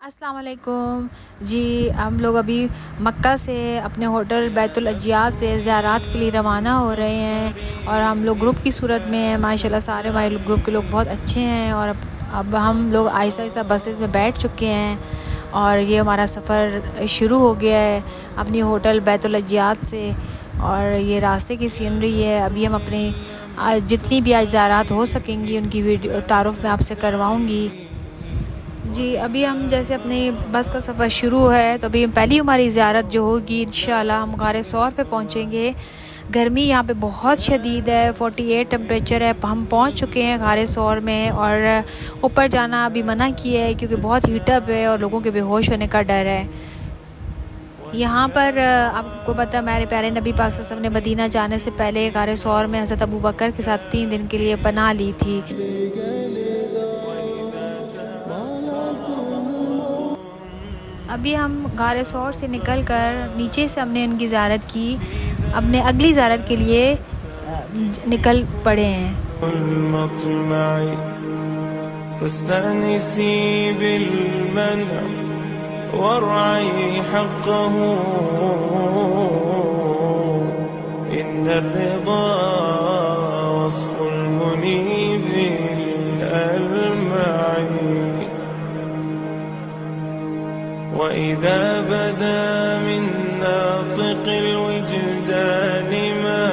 अस्सलाम वालेकुम जी। हम लोग अभी मक्का से अपने होटल बैतुल अजियाद से ज़ियारत के लिए रवाना हो रहे हैं और हम लोग ग्रुप की सूरत में हैं। माशाल्लाह सारे हमारे ग्रुप के लोग बहुत अच्छे हैं और अब हम लोग आहिस्ता आहिस्ता बसेस में बैठ चुके हैं और ये हमारा सफ़र शुरू हो गया है अपनी होटल बैतुल अजियाद से। और ये रास्ते की सीनरी है। अभी हम अपने जितनी भी आज ज़ियारत हो सकेंगी उनकी वीडियो तारुफ में आपसे करवाऊँगी जी। अभी हम जैसे अपनी बस का सफ़र शुरू है तो अभी पहली हमारी ज़ियारत जो होगी इंशाल्लाह हम गारे सौर पे पहुँचेंगे। गर्मी यहाँ पे बहुत शदीद है, 48 टेम्परेचर है। हम पहुँच चुके हैं गारे सौर में और ऊपर जाना अभी मना किया है क्योंकि बहुत हीटअप है और लोगों के बेहोश होने का डर है। यहाँ पर आपको पता है मेरे प्यारे नबी पाक सल्लल्लाहु अलैहि वसल्लम ने मदीना जाने से पहले गारे सौर में हज़रत अबू बकर के साथ 3 दिन के लिए पनाह ली थी। अभी हम गारे सौर से निकलकर नीचे से हमने इनकी ज़ियारत की, अपने अगली ज़ियारत के लिए निकल पड़े हैं। وإذا بدا من ناطق الوجدان ما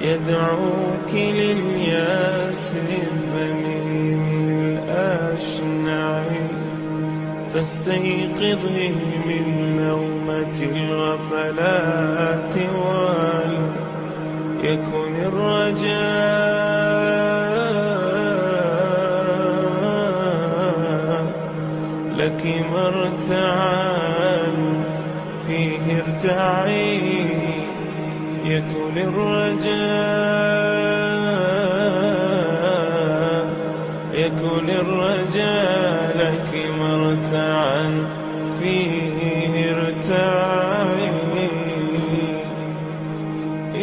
يدعوك للياس الذميم الأشنع فاستيقظي من نومة الغفلات وليكن الرجاء لك مرتعا فيه ارتعي يكن الرجاء لك مرتعا فيه ارتعي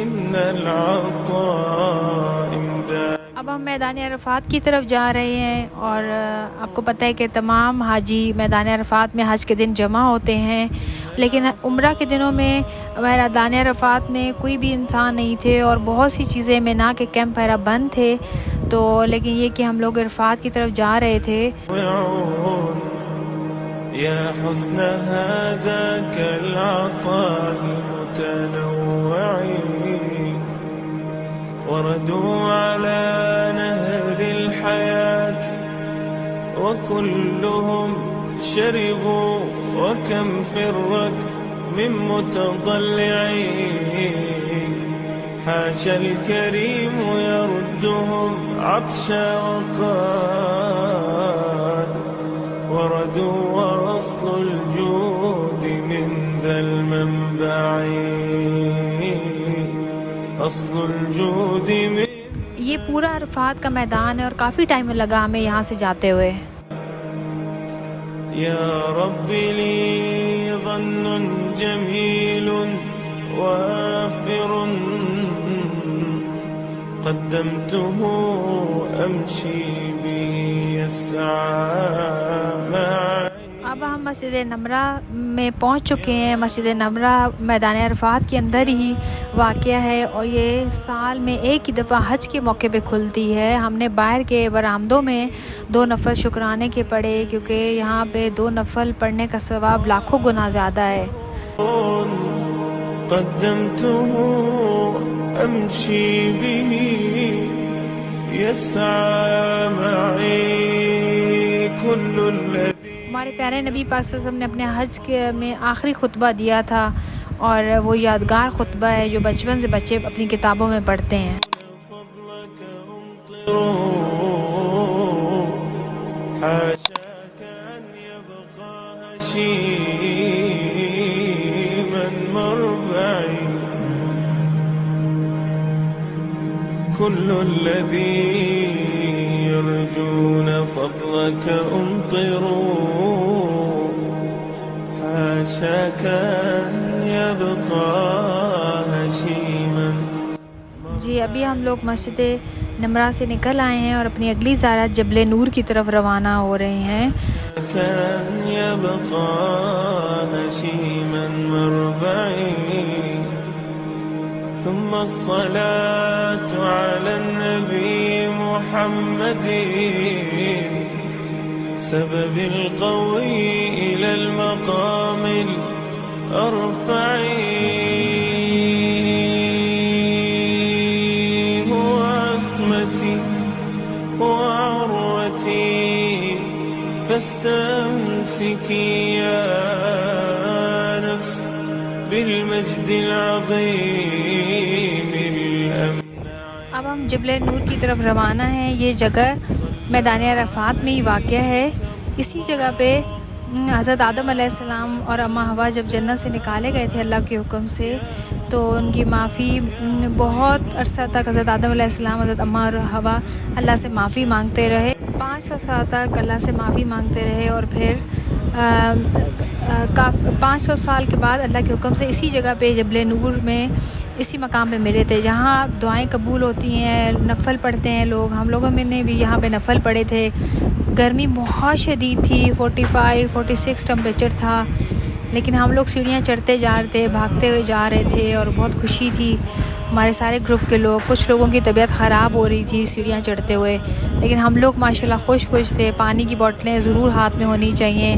إن العطاء अब हम मैदान अरफात की तरफ जा रहे हैं और आपको पता है कि तमाम हाजी मैदान अरफात में हज के दिन जमा होते हैं, लेकिन उम्रा के दिनों में मैदान अरफात में कोई भी इंसान नहीं थे और बहुत सी चीज़ें मिना के कैंप वगैरह बंद थे। तो लेकिन ये कि हम लोग अरफात की तरफ जा रहे थे। وردوا على نهر الحياة وكلهم شربوا وكم فرت من متضلعين حاشا الكريم يردهم عطشا وقاد وردوا وأصل الجود من ذا المنبعين ये पूरा अरफात का मैदान है और काफ़ी टाइम लगा हमें यहाँ से जाते हुए। या रब्बी ली ظن जमील वाफिर क़द्दमतुहु अमशी बि यस्आ। अब हम मस्जिद नमरा में पहुंच चुके हैं। मस्जिद नमरा मैदान अरफात के अंदर ही वाक़या है और ये साल में एक ही दफ़ा हज के मौके पे खुलती है। हमने बाहर के बरामदों में 2 नफल शुक्राने के पढ़े क्योंकि यहाँ पे 2 नफल पढ़ने का सवाब लाखों गुना ज़्यादा है। हमारे प्यारे नबी पाक सल्लल्लाहु अलैहि वसल्लम ने अपने हज के में आखिरी खुतबा दिया था और वो यादगार खुतबा है जो बचपन से बच्चे अपनी किताबों में पढ़ते हैं। يرجون فضلك أمطروا حاشاك أن يبقى هشيما जी अभी हम लोग मस्जिद नमरा से निकल आए हैं और अपनी अगली ज़ियारत जबल नूर की तरफ रवाना हो रहे हैं। أن يبقى هشيما مربعي ثم الصلاة على النبي محمد سبب القوي إلى المقام الأرفع هو عصمتي وعروتي فاستمسكي يا نفس بالمجد العظيم الأمن. अब हम जबल नूर की तरफ रवाना हैं। ये जगह मैदान अरफात में ही वाक़या है। इसी जगह पे हज़रत आदम अलैहिस्सलाम और अम्मा हवा जब जन्नत से निकाले गए थे अल्लाह के हुक्म से, तो उनकी माफ़ी बहुत अरसा तक हज़रत आदम अलैहिस्सलाम हज़रत अम्मा और हवा अल्लाह से माफ़ी मांगते रहे। 500 साल तक अल्लाह से माफ़ी मांगते रहे और फिर 500 साल के बाद अल्लाह के हुक्म से इसी जगह पे जबल नूर में इसी मकाम पे मिले थे, जहाँ दुआएं कबूल होती हैं, नफ़ल पढ़ते हैं लोग। हम लोगों में ने भी यहाँ पे नफ़ल पढ़े थे। गर्मी बहुत शदीद थी, 45-46 टेम्परेचर था, लेकिन हम लोग सीढ़ियाँ चढ़ते जा रहे थे, भागते हुए जा रहे थे और बहुत खुशी थी। हमारे सारे ग्रुप के लोग, कुछ लोगों की तबीयत ख़राब हो रही थी सीढ़ियाँ चढ़ते हुए, लेकिन हम लोग माशाल्लाह खुश थे। पानी की बोतलें ज़रूर हाथ में होनी चाहिए।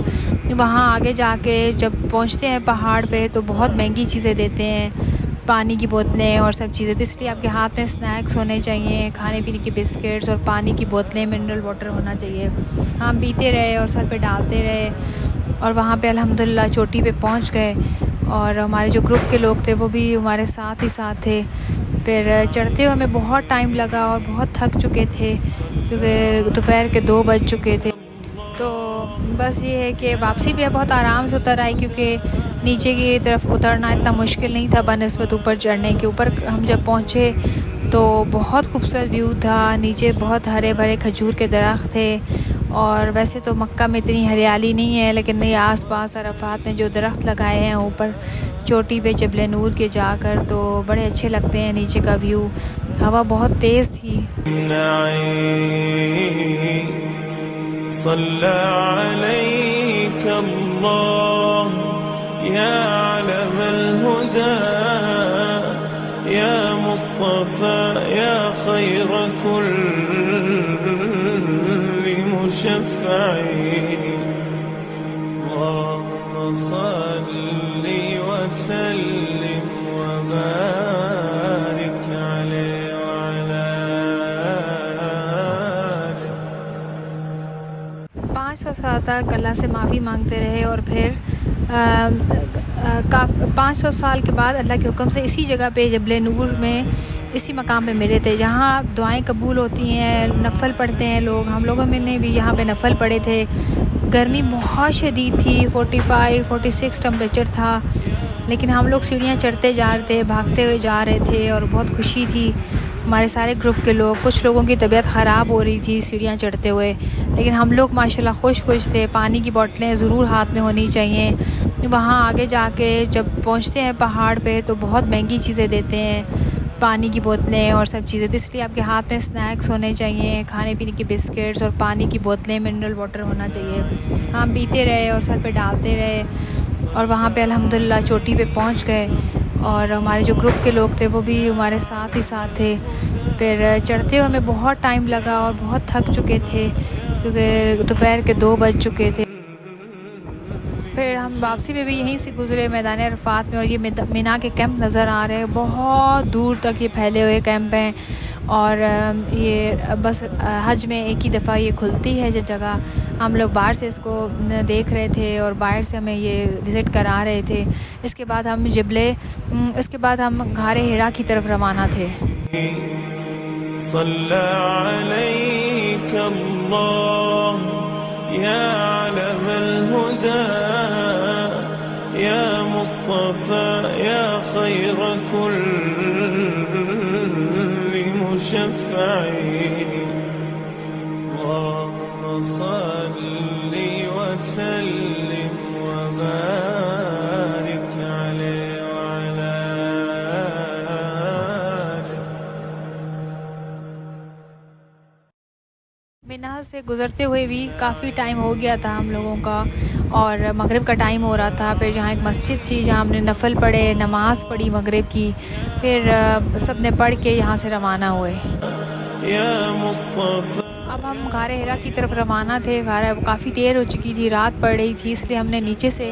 वहाँ आगे जाके जब पहुँचते हैं पहाड़ पे तो बहुत महंगी चीज़ें देते हैं, पानी की बोतलें और सब चीज़ें, तो इसलिए आपके हाथ में स्नैक्स होने चाहिए, खाने पीने के बिस्किट्स और पानी की बोतलें, मिनरल वाटर होना चाहिए। हम पीते रहे और सर पे डालते रहे और वहाँ पे अल्हम्दुलिल्लाह चोटी पे पहुँच गए और हमारे जो ग्रुप के लोग थे वो भी हमारे साथ ही साथ थे। फिर चढ़ते हुए हमें बहुत टाइम लगा और बहुत थक चुके थे क्योंकि दोपहर के 2 बज चुके थे। तो बस ये है कि वापसी भी बहुत आराम से उतर आई, क्योंकि नीचे की तरफ उतरना इतना मुश्किल नहीं था बनस्बत ऊपर चढ़ने के। ऊपर हम जब पहुँचे तो बहुत खूबसूरत व्यू था, नीचे बहुत हरे भरे खजूर के दरख्त थे। और वैसे तो मक्का में इतनी हरियाली नहीं है, लेकिन नहीं आस-पास अरफात में जो दरख्त लगाए हैं ऊपर चोटी पे जबल नूर के जाकर, तो बड़े अच्छे लगते हैं नीचे का व्यू। हवा बहुत तेज़ थी। صلى عليك الله يا علم الهدى يا مصطفى يا خير كل مشفع اللهم صل وسلم وبارك عليه وعلى 500 साल तक अल्लाह से माफ़ी मांगते रहे और फिर 500 साल के बाद अल्लाह के हुक्म से इसी जगह पे जबल नूर में इसी मकाम पे मिले थे, जहाँ दुआएं कबूल होती हैं, नफ़ल पढ़ते हैं लोग। हम लोगों में ने भी यहाँ पे नफ़ल पढ़े थे। गर्मी बहुत शदीद थी, 45-46 टेम्परेचर था, लेकिन हम लोग सीढ़ियाँ चढ़ते जा रहे थे, भागते हुए जा रहे थे और बहुत खुशी थी। हमारे सारे ग्रुप के लोग, कुछ लोगों की तबीयत ख़राब हो रही थी सीढ़ियाँ चढ़ते हुए, लेकिन हम लोग माशाल्लाह खुश थे। पानी की बोतलें ज़रूर हाथ में होनी चाहिए। वहाँ आगे जाके जब पहुँचते हैं पहाड़ पे तो बहुत महंगी चीज़ें देते हैं, पानी की बोतलें और सब चीज़ें, तो इसलिए आपके हाथ में स्नैक्स होने चाहिए, खाने पीने के बिस्किट्स और पानी की बोतलें, मिनरल वाटर होना चाहिए। हम पीते रहे और सर पे डालते रहे और वहाँ पे अल्हम्दुलिल्लाह चोटी पे पहुँच गए और हमारे जो ग्रुप के लोग थे वो भी हमारे साथ ही साथ थे। फिर चढ़ते हुए हमें बहुत टाइम लगा और बहुत थक चुके थे क्योंकि दोपहर के 2 बज चुके थे। फिर हम वापसी में भी यहीं से गुज़रे मैदान अरफात में, और ये मिना के कैंप नज़र आ रहे हैं, बहुत दूर तक ये फैले हुए कैंप हैं। और ये बस हज में एक ही दफ़ा ये खुलती है ये जगह। हम लोग बाहर से इसको देख रहे थे और बाहर से हमें ये विज़िट करा रहे थे। इसके बाद हम इसके बाद हम गारे हिरा की तरफ रवाना थे। صلى عليك الله يا علم الهدى يا مصطفى يا خير كل مشفع اللهم صل وسلم وبارك عليه وعلى मिना से गुज़रते हुए भी काफ़ी टाइम हो गया था हम लोगों का, और मगरिब का टाइम हो रहा था। फिर जहाँ एक मस्जिद थी जहाँ हमने नफल पढ़े, नमाज़ पढ़ी मगरिब की, फिर सब ने पढ़ के यहाँ से रवाना हुए। या मुस्तफा अब हम गारे हिरा की तरफ रवाना थे। काफ़ी देर हो चुकी थी, रात पड़ रही थी, इसलिए हमने नीचे से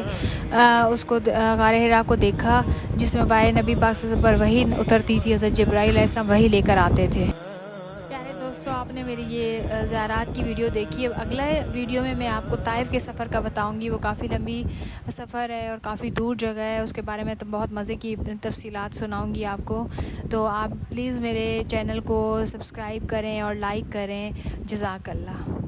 उसको गारे हिरा को देखा जिसमें बाय नबी पाक से पर वही उतरती थी। हज़रत जिब्राइल अलैहिस्सलाम वही लेकर आते थे। प्यारे दोस्तों, आपने मेरी ये ज़ियारत की वीडियो देखी। अब अगला वीडियो में मैं आपको ताइफ़ के सफ़र का बताऊंगी। वो काफ़ी लंबी सफ़र है और काफ़ी दूर जगह है, उसके बारे में तो बहुत मज़े की तफसीलात सुनाऊंगी आपको। तो आप प्लीज़ मेरे चैनल को सब्सक्राइब करें और लाइक करें। जज़ाकल्लाह।